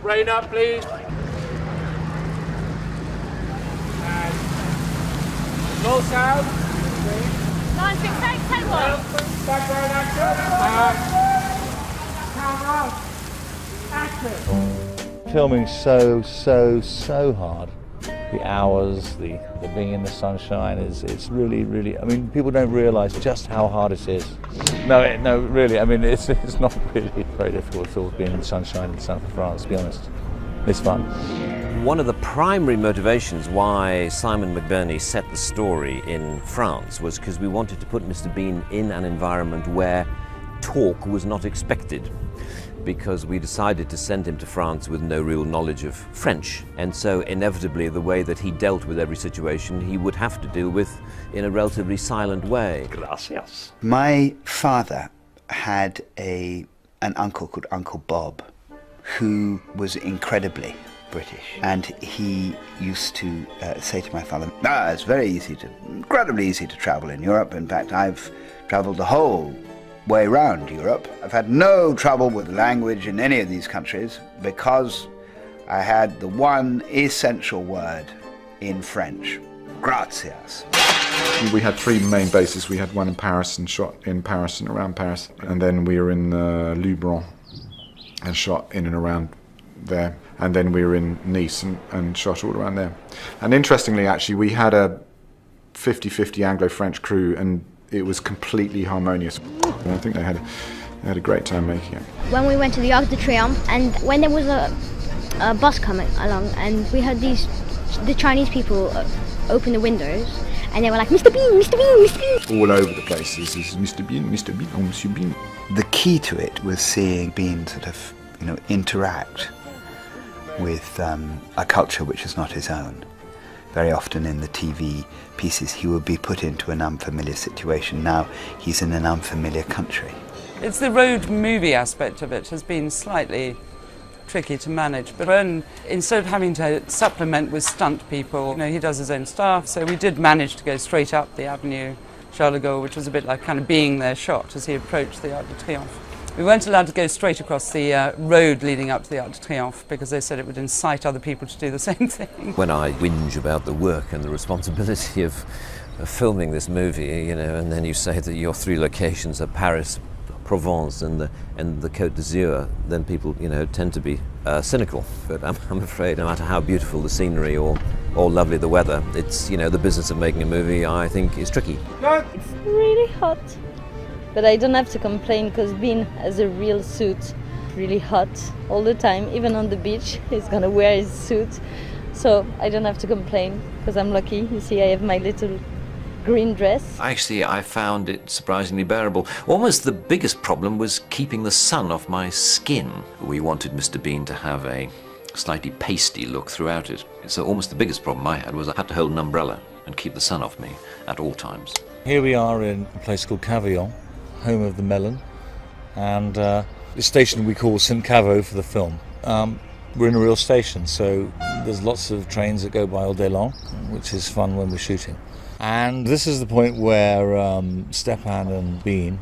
Rain up, please. And roll sound. Line 6, take one. Background action. Action. Filming so hard. The hours, the being in the sunshine it's really. I mean, people don't realise just how hard it is. No, really. I mean, it's not really very difficult at all being in the sunshine in the south of France. To be honest, it's fun. One of the primary motivations why Simon McBurney set the story in France was because we wanted to put Mr. Bean in an environment where talk was not expected, because we decided to send him to France with no real knowledge of French, and so inevitably the way that he dealt with every situation he would have to deal with in a relatively silent way. Gracias. My father had an uncle called Uncle Bob, who was incredibly British, and he used to say to my father, it's incredibly easy to travel in Europe. In fact, I've travelled the whole way around Europe. I've had no trouble with the language in any of these countries because I had the one essential word in French, gracias. We had three main bases. We had one in Paris and shot in Paris and around Paris, and then we were in Luberon and shot in and around there, and then we were in Nice and shot all around there. And interestingly, actually, we had a 50-50 Anglo-French crew, and it was completely harmonious. And I think they had a great time making it. When we went to the Arc de Triomphe, and when there was a bus coming along, and we heard the Chinese people open the windows, and they were like, Mr. Bean, Mr. Bean, Mr. Bean. All over the place is Mr. Bean, or Monsieur Bean. The key to it was seeing Bean sort of, interact with a culture which is not his own. Very often in the TV pieces he would be put into an unfamiliar situation. Now he's in an unfamiliar country. It's the road movie aspect of it has been slightly tricky to manage, but when, instead of having to supplement with stunt people, he does his own stuff, so we did manage to go straight up the Avenue Charles de Gaulle, which was a bit like kind of being there shot as he approached the Arc de Triomphe. We weren't allowed to go straight across the road leading up to the Arc de Triomphe because they said it would incite other people to do the same thing. When I whinge about the work and the responsibility of filming this movie, and then you say that your three locations are Paris, Provence and the Côte d'Azur, then people tend to be cynical. But I'm afraid no matter how beautiful the scenery or lovely the weather, it's the business of making a movie, I think, is tricky. It's really hot, but I don't have to complain because Bean has a real suit, really hot all the time. Even on the beach he's gonna wear his suit, so I don't have to complain because I'm lucky. You see, I have my little green dress. Actually, I found it surprisingly bearable. Almost the biggest problem was keeping the sun off my skin. We wanted Mr. Bean to have a slightly pasty look throughout it. So almost the biggest problem I had was I had to hold an umbrella and keep the sun off me at all times. Here we are in a place called Cavaillon, home of the melon, and the station we call St Cavo for the film. We're in a real station, so there's lots of trains that go by all day long, which is fun when we're shooting. And this is the point where Stepan and Bean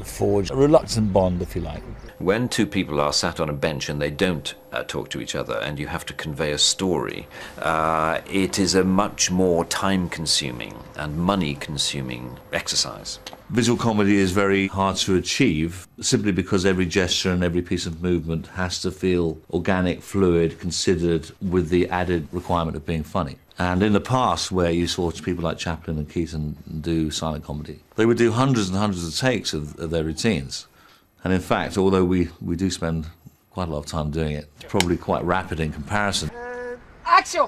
forge a reluctant bond, if you like. When two people are sat on a bench and they don't talk to each other and you have to convey a story, it is a much more time-consuming and money-consuming exercise. Visual comedy is very hard to achieve simply because every gesture and every piece of movement has to feel organic, fluid, considered, with the added requirement of being funny. And in the past, where you saw people like Chaplin and Keaton do silent comedy, they would do hundreds and hundreds of takes of their routines. And in fact, although we do spend quite a lot of time doing it, it's probably quite rapid in comparison. Action!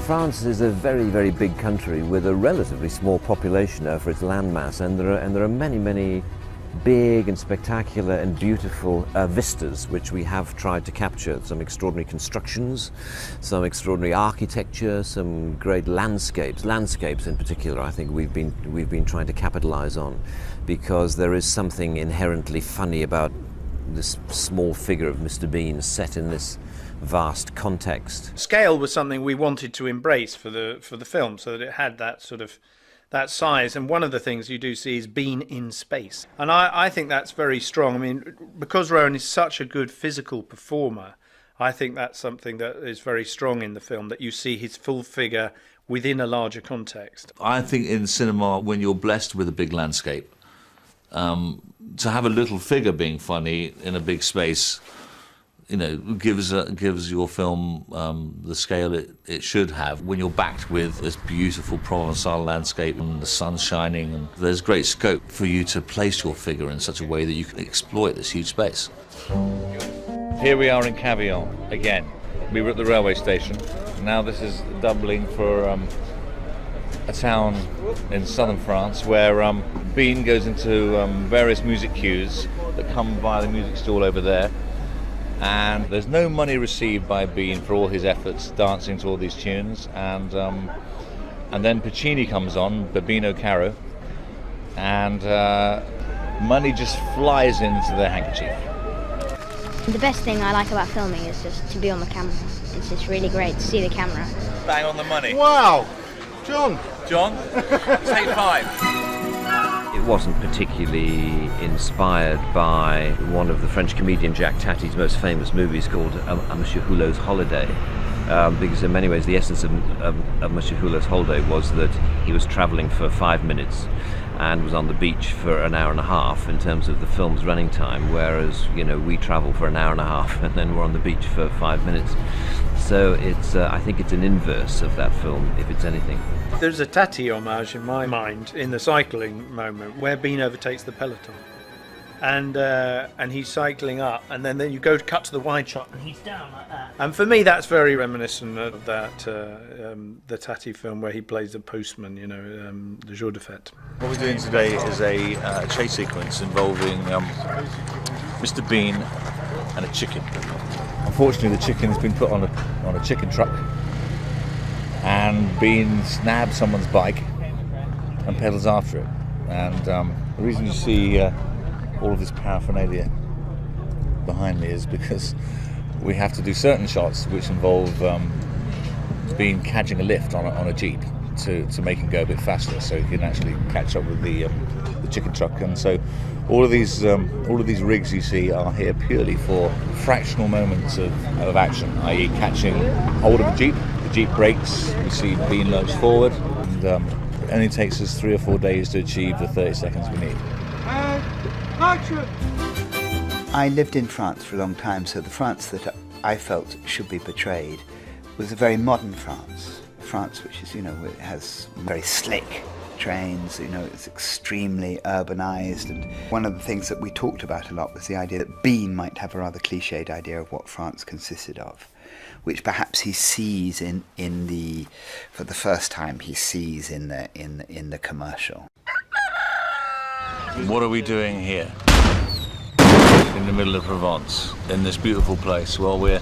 France is a very, very big country with a relatively small population for its landmass, and there are many, many big and spectacular and beautiful vistas which we have tried to capture. Some extraordinary constructions, some extraordinary architecture, some great landscapes. Landscapes in particular, I think we've been trying to capitalize on, because there is something inherently funny about this small figure of Mr. Bean set in this vast context. Scale was something we wanted to embrace for the film, so that it had that sort of that size. And one of the things you do see is Bean in space, and I think that's very strong. I mean, because Rowan is such a good physical performer, I think that's something that is very strong in the film, that you see his full figure within a larger context. I think in cinema, when you're blessed with a big landscape, to have a little figure being funny in a big space, you know, gives your film the scale it should have. When you're backed with this beautiful Provençal landscape and the sun shining, and there's great scope for you to place your figure in such a way that you can exploit this huge space. Here we are in Cavaillon again. We were at the railway station. Now this is doubling for a town in southern France where Bean goes into various music cues that come via the music stall over there. And there's no money received by Bean for all his efforts dancing to all these tunes. And then Puccini comes on, Babino Caro, and money just flies into their handkerchief. The best thing I like about filming is just to be on the camera. It's just really great to see the camera. Bang on the money. Wow! John! John, take 5. It wasn't particularly inspired by one of the French comedian Jacques Tati's most famous movies called A Monsieur Hulot's Holiday. Because in many ways the essence of Monsieur Hulot's Holiday was that he was travelling for 5 minutes and was on the beach for an hour and a half in terms of the film's running time, whereas, you know, we travel for an hour and a half and then we're on the beach for 5 minutes. So it's, I think it's an inverse of that film, if it's anything. There's a Tati homage in my mind in the cycling moment where Bean overtakes the peloton. And he's cycling up, and then you go to cut to the wide shot, and he's down like that. And for me, that's very reminiscent of that the Tati film where he plays the postman, you know, the jour de fête. What we're doing today is a chase sequence involving Mr. Bean and a chicken. Unfortunately, the chicken has been put on a chicken truck, and Bean snabbed someone's bike and pedals after it. And the reason you see all of this paraphernalia behind me is because we have to do certain shots which involve Bean catching a lift on a jeep to make him go a bit faster, so he can actually catch up with the chicken truck. And so all of these rigs you see are here purely for fractional moments of action, i.e. catching hold of a jeep. The jeep brakes, we see Bean lurch forward, and it only takes us 3 or 4 days to achieve the 30 seconds we need. I lived in France for a long time, so the France that I felt should be portrayed was a very modern France. France which is, you know, it has very slick trains, you know, it's extremely urbanized. And one of the things that we talked about a lot was the idea that Bean might have a rather cliched idea of what France consisted of, which perhaps he sees for the first time he sees in the commercial. What are we doing here in the middle of Provence, in this beautiful place? Well, we're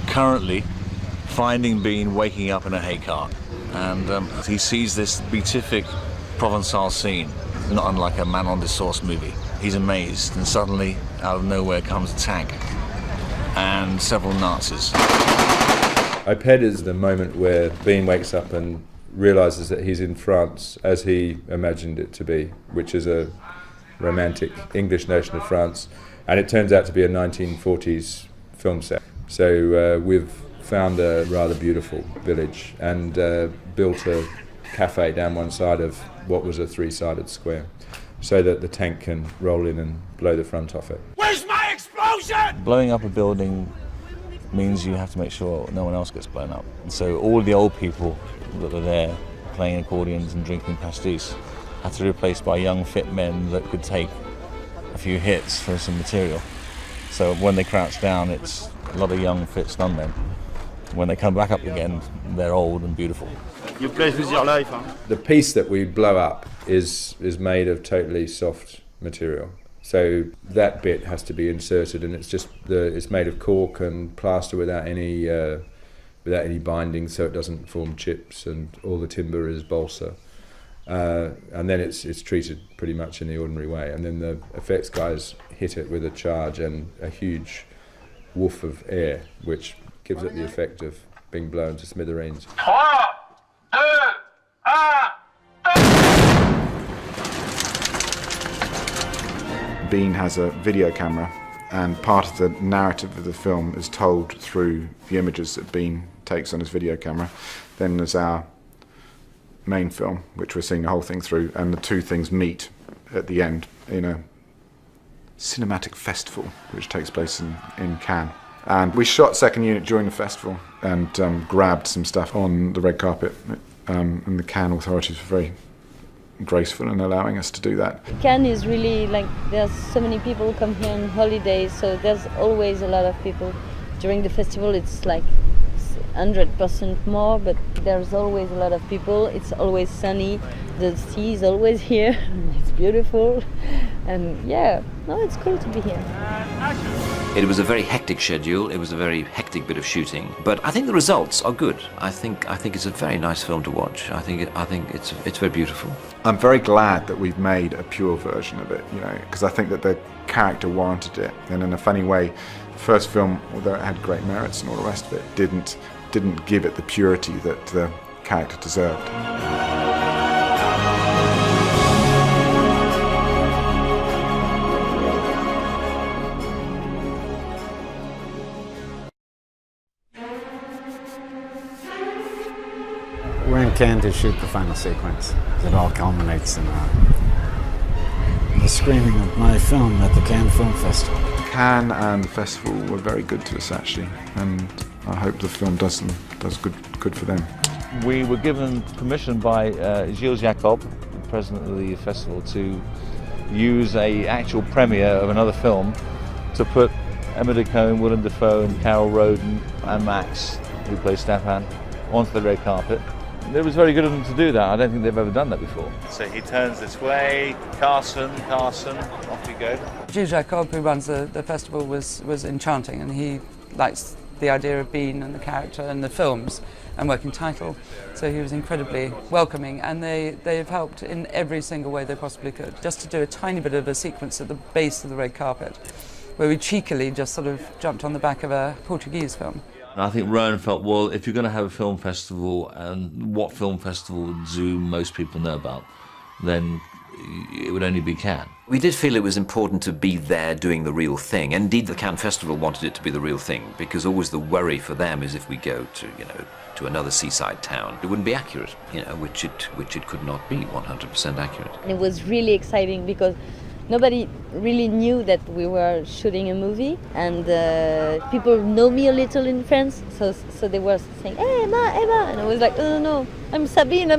currently finding Bean waking up in a hay cart, and he sees this beatific Provençal scene, not unlike a Manon de Sauce movie. He's amazed, and suddenly, out of nowhere, comes a tank and several Nazis. Oped is the moment where Bean wakes up and realises that he's in France as he imagined it to be, which is a romantic English notion of France, and it turns out to be a 1940s film set. So we've found a rather beautiful village and built a cafe down one side of what was a 3-sided square, so that the tank can roll in and blow the front off it. Where's my explosion? Blowing up a building means you have to make sure no one else gets blown up. And so all the old people that are there playing accordions and drinking pastis had to be replaced by young fit men that could take a few hits for some material. So when they crouch down, it's a lot of young fit stuntmen. When they come back up again, they're old and beautiful. You play with your life, huh? The piece that we blow up is made of totally soft material. So that bit has to be inserted, and it's made of cork and plaster without any binding, so it doesn't form chips, and all the timber is balsa. And then it's treated pretty much in the ordinary way, and then the effects guys hit it with a charge and a huge woof of air, which gives it the effect of being blown to smithereens. 3, 2, 1, Bean has a video camera and part of the narrative of the film is told through the images that Bean takes on his video camera. Then there's our main film, which we're seeing the whole thing through, and the two things meet at the end in a cinematic festival which takes place in Cannes. And we shot second unit during the festival and grabbed some stuff on the red carpet, and the Cannes authorities were very graceful in allowing us to do that. Cannes is really like, there's so many people come here on holidays, so there's always a lot of people. During the festival it's like 100% more, but there's always a lot of people. It's always sunny, the sea is always here, it's beautiful, and yeah, no, it's cool to be here. It was a very hectic schedule, it was a very hectic bit of shooting, but I think the results are good. I think it's a very nice film to watch. I think it's very beautiful. I'm very glad that we've made a pure version of it, you know, because I think that the character warranted it, and in a funny way, the first film, although it had great merits and all the rest of it, didn't give it the purity that the character deserved. We're in Cannes to shoot the final sequence. It all culminates in the screening of my film at the Cannes Film Festival. Cannes and the festival were very good to us, actually, and I hope the film does good for them. We were given permission by Gilles Jacob, the president of the festival, to use an actual premiere of another film to put Emma Ducombe, Willem Dafoe and Carol Roden and Max, who plays Stefan, onto the red carpet. It was very good of them to do that. I don't think they've ever done that before. So he turns this way, Carson, off we go. Gilles Jacob, who runs the festival, was enchanting, and he likes the idea of Bean and the character and the films and working title. So he was incredibly welcoming, and they've helped in every single way they possibly could. Just to do a tiny bit of a sequence at the base of the red carpet, where we cheekily just sort of jumped on the back of a Portuguese film. I think Rowan felt, well, if you're going to have a film festival, and what film festival do most people know about, then it would only be Cannes. We did feel it was important to be there doing the real thing. Indeed, the Cannes Festival wanted it to be the real thing, because always the worry for them is if we go to, to another seaside town, it wouldn't be accurate, which it could not be 100% accurate. It was really exciting because nobody really knew that we were shooting a movie, and people know me a little in France, so they were saying, "Hey, Emma," and I was like, "Oh no, I'm Sabine."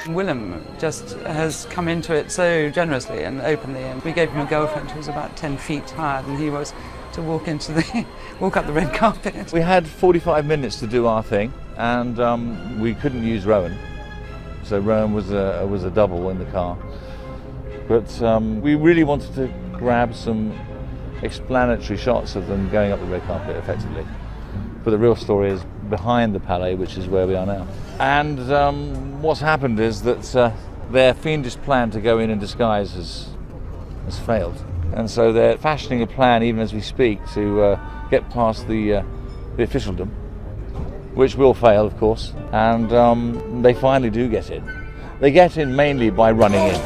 Willem just has come into it so generously and openly, and we gave him a girlfriend who was about 10 feet higher than he was to walk up the red carpet. We had 45 minutes to do our thing, and we couldn't use Rowan, so Rowan was a double in the car. But we really wanted to grab some explanatory shots of them going up the red carpet effectively. But the real story is behind the Palais, which is where we are now. And what's happened is that their fiendish plan to go in disguise has failed. And so they're fashioning a plan, even as we speak, to get past the officialdom, which will fail, of course. And they finally do get in. They get in mainly by running in.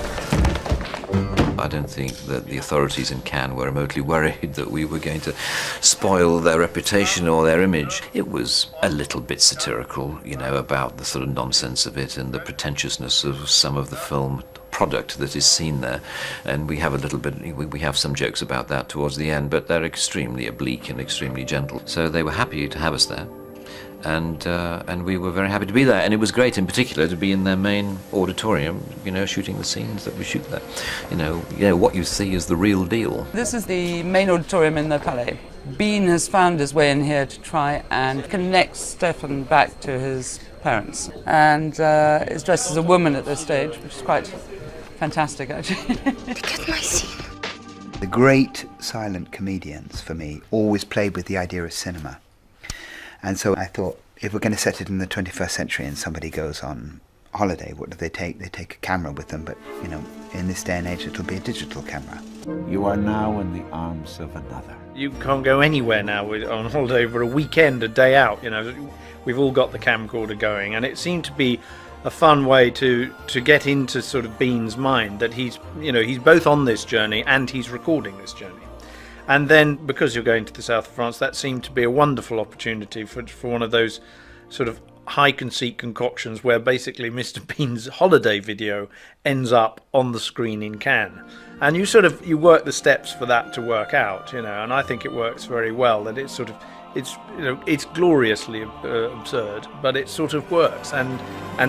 I don't think that the authorities in Cannes were remotely worried that we were going to spoil their reputation or their image. It was a little bit satirical, about the sort of nonsense of it and the pretentiousness of some of the film product that is seen there. And we have a little bit, we have some jokes about that towards the end, but they're extremely oblique and extremely gentle. So they were happy to have us there. And we were very happy to be there, and it was great in particular to be in their main auditorium, shooting the scenes that we shoot there. What you see is the real deal. This is the main auditorium in the Palais. Bean has found his way in here to try and connect Stefan back to his parents, and is dressed as a woman at this stage, which is quite fantastic, actually. Because my scene. The great silent comedians, for me, always played with the idea of cinema. And so I thought, if we're going to set it in the 21st century and somebody goes on holiday, what do they take? They take a camera with them, but, in this day and age, it'll be a digital camera. You are now in the arms of another. You can't go anywhere now on holiday for a weekend, a day out, We've all got the camcorder going, and it seemed to be fun way to get into sort of Bean's mind, that he's both on this journey and he's recording this journey. And then, because you're going to the south of France, that seemed to be a wonderful opportunity for one of those sort of high conceit concoctions where basically Mr. Bean's holiday video ends up on the screen in Cannes. And you work the steps for that to work out, and I think it works very well, that it's gloriously absurd, but it sort of works, and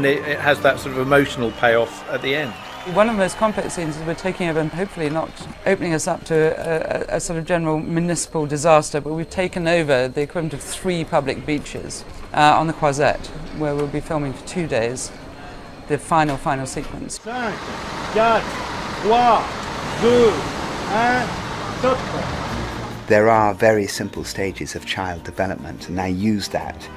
it has that sort of emotional payoff at the end. One of the most complex scenes is we're taking over, and hopefully not opening us up to a sort of general municipal disaster, but we've taken over the equivalent of 3 public beaches on the Croisette, where we'll be filming for 2 days the final sequence. 5, 4, 3, 2, 1, top. There are very simple stages of child development, and I used that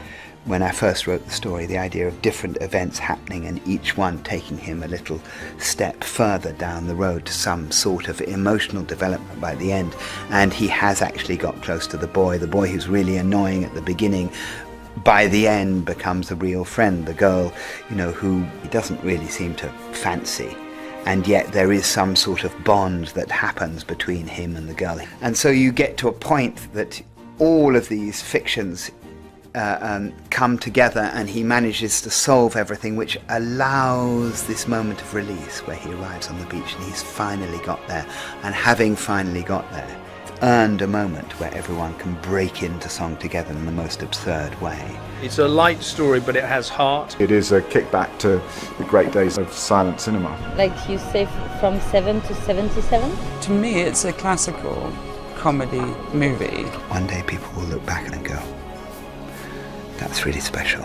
when I first wrote the story, the idea of different events happening and each one taking him a little step further down the road to some sort of emotional development by the end. And he has actually got close to the boy who's really annoying at the beginning, by the end becomes a real friend, the girl, who he doesn't really seem to fancy. And yet there is some sort of bond that happens between him and the girl. And so you get to a point that all of these fictions come together, and he manages to solve everything, which allows this moment of release where he arrives on the beach and he's finally got there. And having finally got there, earned a moment where everyone can break into song together in the most absurd way. It's a light story, but it has heart. It is a kickback to the great days of silent cinema. Like you say, from 7 to 77? To me, it's a classical comedy movie. One day people will look back and go, that's really special.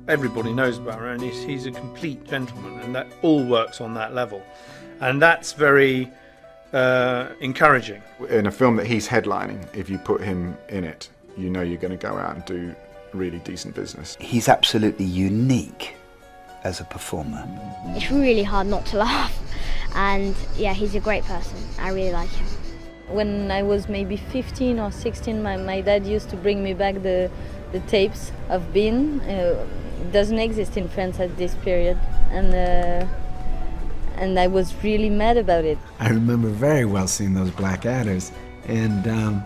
Everybody knows about Rowan. He's a complete gentleman, and that all works on that level. And that's very encouraging. In a film that he's headlining, if you put him in it, you're going to go out and do really decent business. He's absolutely unique as a performer. It's really hard not to laugh, and yeah, he's a great person. I really like him. When I was maybe 15 or 16, my dad used to bring me back the tapes of Bean. It doesn't exist in France at this period, and I was really mad about it. I remember very well seeing those Blackadders and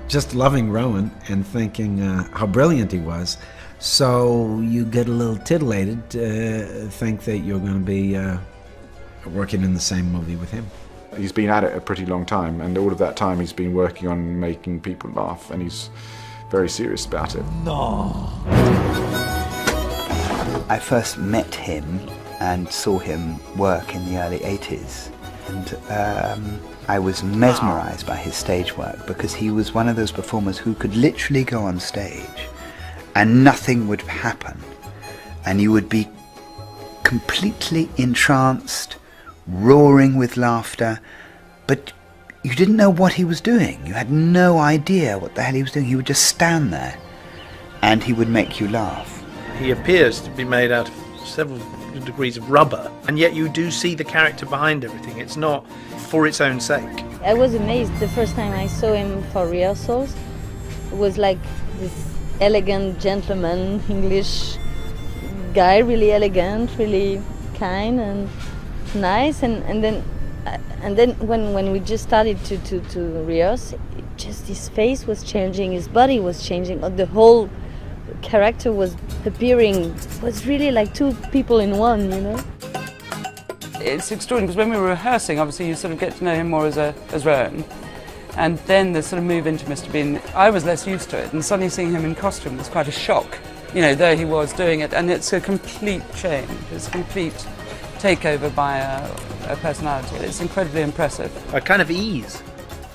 just loving Rowan and thinking how brilliant he was. So you get a little titillated to think that you're going to be working in the same movie with him. He's been at it a pretty long time, and all of that time he's been working on making people laugh, and he's very serious about it. No. I first met him and saw him work in the early 80s, and I was mesmerized by his stage work, because he was one of those performers who could literally go on stage and nothing would happen, and you would be completely entranced, roaring with laughter, but you didn't know what he was doing. You had no idea what the hell he was doing. He would just stand there and he would make you laugh. He appears to be made out of several degrees of rubber, and yet you do see the character behind everything. It's not for its own sake. I was amazed the first time I saw him for rehearsals. It was like this elegant gentleman, English guy, really elegant, really kind and nice, and then when we just started to rehearse, just his face was changing, his body was changing, the whole character was appearing. It was really like 2 people in one, It's extraordinary, because when we were rehearsing, obviously you sort of get to know him more as Rowan. And then the sort of move into Mr. Bean, I was less used to it, and suddenly seeing him in costume was quite a shock. There he was doing it, and it's a complete change. It's a complete takeover by a personality. It's incredibly impressive. A kind of ease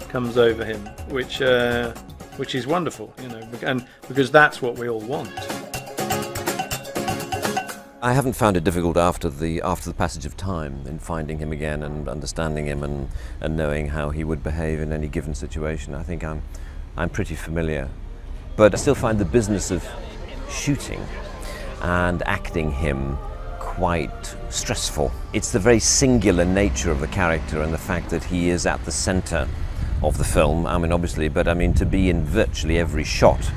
comes over him, which is wonderful, and because that's what we all want. I haven't found it difficult after the passage of time in finding him again and understanding him and knowing how he would behave in any given situation. I think I'm pretty familiar, but I still find the business of shooting and acting him quite stressful. It's the very singular nature of the character and the fact that he is at the center of the film. I mean, obviously, but I mean, to be in virtually every shot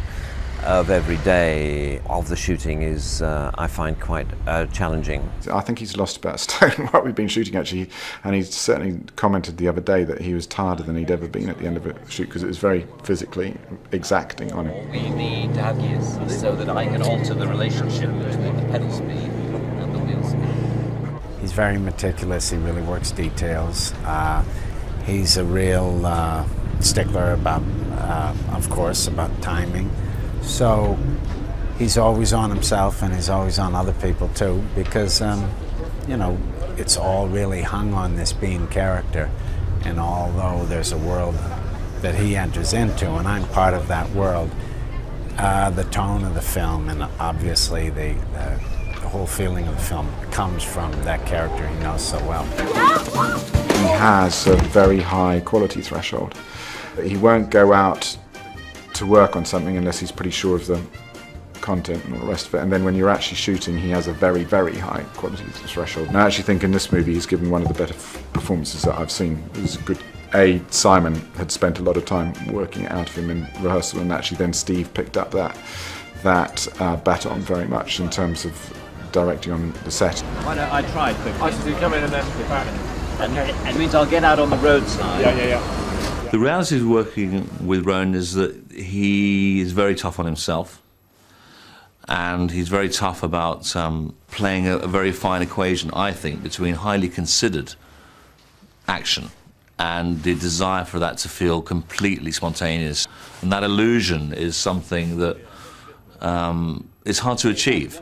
of every day of the shooting is, I find, quite challenging. I think he's lost about a stone while we've been shooting, actually, and he certainly commented the other day that he was tireder than he'd ever been at the end of a shoot because it was very physically exacting on him. All we need to have gears so that I can alter the relationship between the pedal speed and the wheel speed. He's very meticulous, he really works details. He's a real stickler about, of course, about timing. So he's always on himself and he's always on other people too, because you know, it's all really hung on this Bean character, and although there's a world that he enters into and I'm part of that world, the tone of the film and obviously the whole feeling of the film comes from that character he knows so well. He has a very high quality threshold. He won't go out to work on something unless he's pretty sure of the content and all the rest of it. And then when you're actually shooting, he has a very, very high quality threshold. And I actually think in this movie he's given one of the better performances that I've seen. It was a good... Simon had spent a lot of time working it out of him in rehearsal, and actually then Steve picked up that baton very much in terms of directing on the set. Why don't I try quickly? I should come in and then get back. Okay. It means I'll get out on the roadside. Yeah. The reality of working with Rowan is that he is very tough on himself, and he's very tough about playing a very fine equation, I think, between highly considered action and the desire for that to feel completely spontaneous. And that illusion is something that is hard to achieve,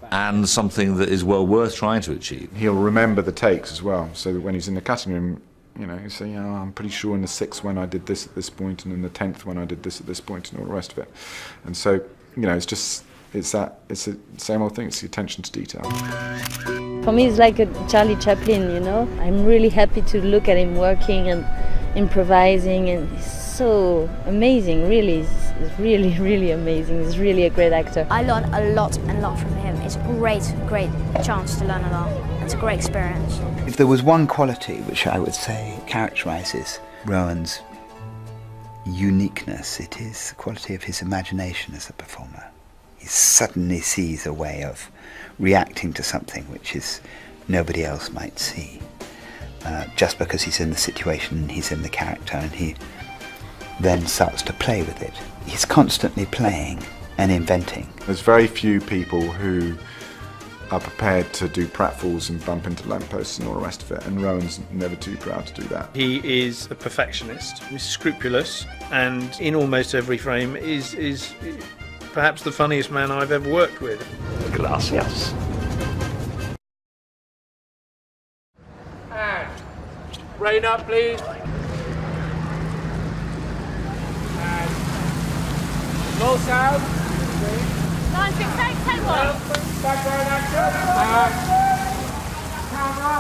and something that is well worth trying to achieve. He'll remember the takes as well, so that when he's in the cutting room, you know, you say, you know, I'm pretty sure in the 6th when I did this at this point, and in the 10th when I did this at this point, and all the rest of it. And so, you know, it's the same old thing, it's the attention to detail. For me, it's like a Charlie Chaplin, you know. I'm really happy to look at him working and improvising, and he's so amazing, really. He's really, really amazing. He's really a great actor. I learned a lot from him. It's a great chance to learn a lot. It's a great experience. If there was one quality which I would say characterises Rowan's uniqueness, it is the quality of his imagination as a performer. He suddenly sees a way of reacting to something which is nobody else might see, just because he's in the situation and he's in the character, and he then starts to play with it. He's constantly playing and inventing. There's very few people who are prepared to do pratfalls and bump into lampposts and all the rest of it, and Rowan's never too proud to do that. He is a perfectionist, he's scrupulous, and in almost every frame is perhaps the funniest man I've ever worked with. Gracias. And rain up, please. And roll sound. Line 6, take one. Background action. And camera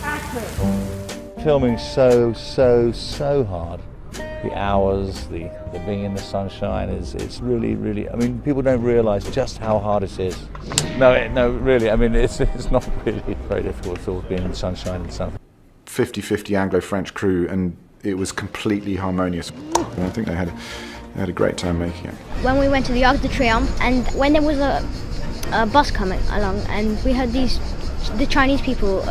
action. Filming so hard. The hours, the being in the sunshine it's really, I mean, people don't realise just how hard it is. No, really, I mean, it's not really very difficult at all being in the sunshine and stuff. 50-50 Anglo-French crew, and it was completely harmonious. And I think they had a great time making it. When we went to the Arc de Triomphe, and when there was a bus coming along, and we heard the Chinese people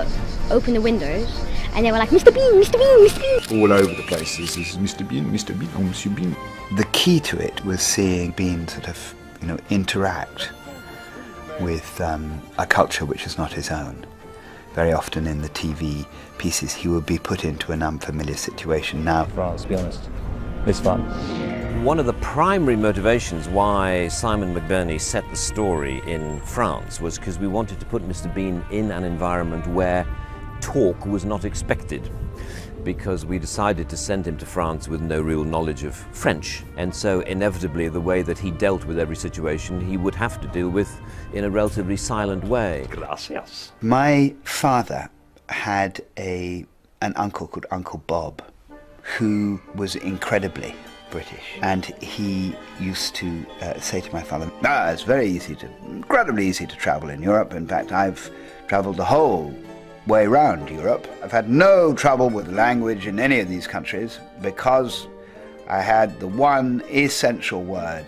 open the windows, and they were like, Mr. Bean, Mr. Bean, Mr. Bean. All over the place. This is Mr. Bean, oh, Mr. Bean. The key to it was seeing Bean sort of, you know, interact with a culture which is not his own. Very often in the TV pieces, he would be put into an unfamiliar situation. Now, France, to be honest, it's fun. One of the primary motivations why Simon McBurney set the story in France was because we wanted to put Mr. Bean in an environment where talk was not expected, because we decided to send him to France with no real knowledge of French, and so inevitably the way that he dealt with every situation he would have to deal with in a relatively silent way. Gracias. my father had an uncle called Uncle Bob, who was incredibly British, and he used to say to my father, it's very easy incredibly easy to travel in Europe. In fact, I've travelled the whole way around Europe. I've had no trouble with the language in any of these countries because I had the one essential word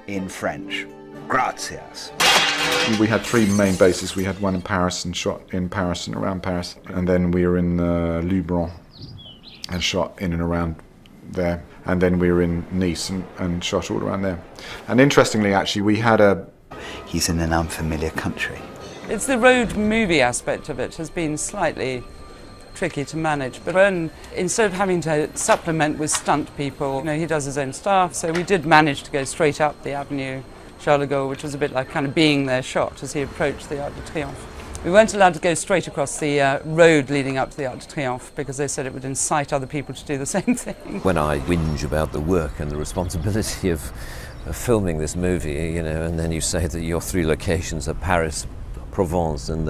in French, gracias. We had three main bases. We had one in Paris and shot in Paris and around Paris, and then we were in Luberon and shot in and around there, and then we were in Nice and shot all around there. And interestingly, actually, we had He's in an unfamiliar country. It's the road movie aspect of it has been slightly tricky to manage, but when, instead of having to supplement with stunt people, he does his own stuff, so we did manage to go straight up the Avenue Charles de Gaulle, which was a bit like kind of being their shot as he approached the Arc de Triomphe. We weren't allowed to go straight across the road leading up to the Arc de Triomphe because they said it would incite other people to do the same thing. When I whinge about the work and the responsibility of filming this movie, and then you say that your three locations are Paris, Provence and